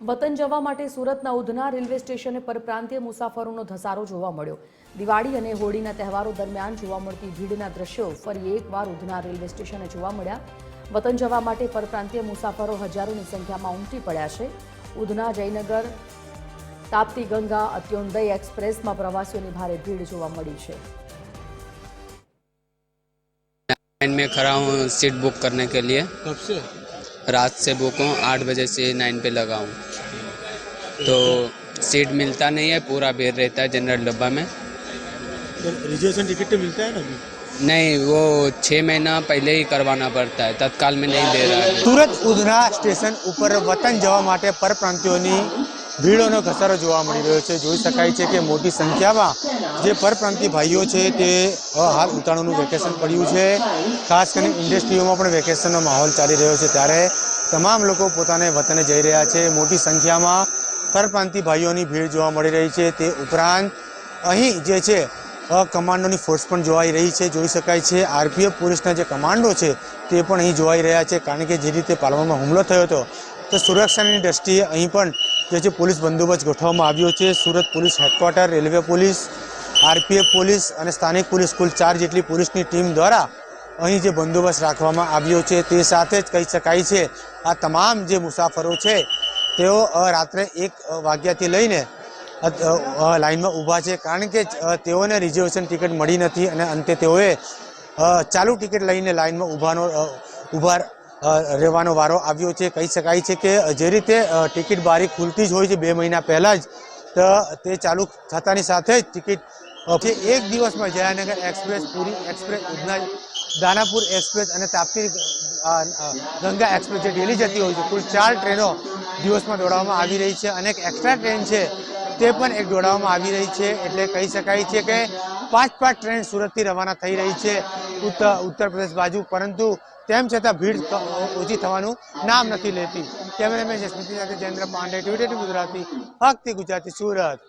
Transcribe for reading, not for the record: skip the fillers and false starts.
વતન જવા માટે સુરતના ઉધના રેલવે સ્ટેશને પરપ્રાંતીય મુસાફરોનો ધસારો જોવા મળ્યો। દિવાળી અને હોળીના તહેવારો દરમિયાન જોવા મળતી ભીડના દ્રશ્યો ફરી એકવાર ઉધના રેલવે સ્ટેશને જોવા મળ્યા। વતન જવા માટે પરપ્રાંતીય મુસાફરો હજારોની સંખ્યામાં ઉમટી પડ્યા છે। ઉધના જયનગર તાપ્તી ગંગા અત્યોદય એક્સપ્રેસમાં પ્રવાસીઓની ભારે ભીડ જોવા મળી છે। लाइन में खड़ा हूँ सीट बुक करने के लिए। कब से? रात से बुक हूँ, 8 बजे से लाइन पे लगा हूँ। तो सीट मिलता नहीं है, पूरा भीड़ रहता है जनरल डब्बा में। तो रिजर्वेशन टिकट तो मिलता है ना अभी? नहीं, वो 6 महीना पहले ही करवाना पड़ता है, तत्काल में नहीं दे रहा है। સુરત ઉધના સ્ટેશન ઉપર વતન જવા માટે પરપ્રાંતિયોની ભીડોનો ઘસારો જોવા મળી રહ્યો છે। જોઈ શકાય છે કે મોટી સંખ્યામાં જે પરપ્રાંતીય ભાઈઓ છે તે હાલ ઉતાળાનું વેકેશન પડ્યું છે। ખાસ કરીને ઇન્ડસ્ટ્રીઓમાં પણ વેકેશનનો માહોલ ચાલી રહ્યો છે, ત્યારે તમામ લોકો પોતાને વતને જઈ રહ્યા છે। મોટી સંખ્યામાં પરપ્રાંતીય ભાઈઓની ભીડ જોવા મળી રહી છે। તે ઉપરાંત અહીં જે છે કમાન્ડોની ફોર્સ પણ જોવાઈ રહી છે। જોઈ શકાય છે આરપીએફ પોલીસના જે કમાન્ડો છે તે પણ અહીં જોવાઈ રહ્યા છે, કારણ કે જે રીતે પાલવામાં હુમલો થયો હતો તો સુરક્ષાની દ્રષ્ટિએ અહીં પણ જે છે પોલીસ બંદોબસ્ત ગોઠવવામાં આવ્યો છે। Surat police headquarter, railway police, RPF police અને સ્થાનિક પોલીસ કુલ 4 જેટલી પોલીસની ટીમ દ્વારા અહીં જે બંદોબસ્ત રાખવામાં આવ્યો છે। તે સાથે જ કહી શકાય છે આ તમામ જે મુસાફરો છે તેઓ રાત્રે 1 વાગ્યાથી લઈને લાઇનમાં ઊભા છે, કારણ કે તેઓને રિઝર્વેશન ટિકિટ મળી નથી અને અંતે તેઓએ ચાલુ ટિકિટ લઈને લાઇનમાં ઊભા રહેવાનો વારો આવ્યો છે। કહી શકાય છે કે જે રીતે ટિકિટ બારી ખુલતી જ હોય છે 2 મહિના પહેલાં જ, તો તે ચાલુ થતાની સાથે જ ટિકિટ એક દિવસમાં જયાનગર એક્સપ્રેસ, પુરી એક્સપ્રેસ, ઉધના દાનાપુર એક્સપ્રેસ અને તાપ્તી ગંગા એક્સપ્રેસ જે ડેલી જતી હોય છે, કુલ 4 ટ્રેનો દિવસમાં દોડાવવામાં આવી રહી છે। અને એક એક્સ્ટ્રા ટ્રેન છે તે પણ એક દોડાવવામાં આવી રહી છે। એટલે કહી શકાય છે કે 5 ટ્રેન સુરતથી રવાના થઈ રહી છે ઉત્તર પ્રદેશ બાજુ, પરંતુ તેમ છતાં ભીડ ઓછી થવાનું નામ નથી લેતી। કેમેરામેન જસ્મીત સાથે જયેન્દ્ર પાંડે, ટ્વિટર ગુજરાતી, ફક્ત ગુજરાતી, સુરત।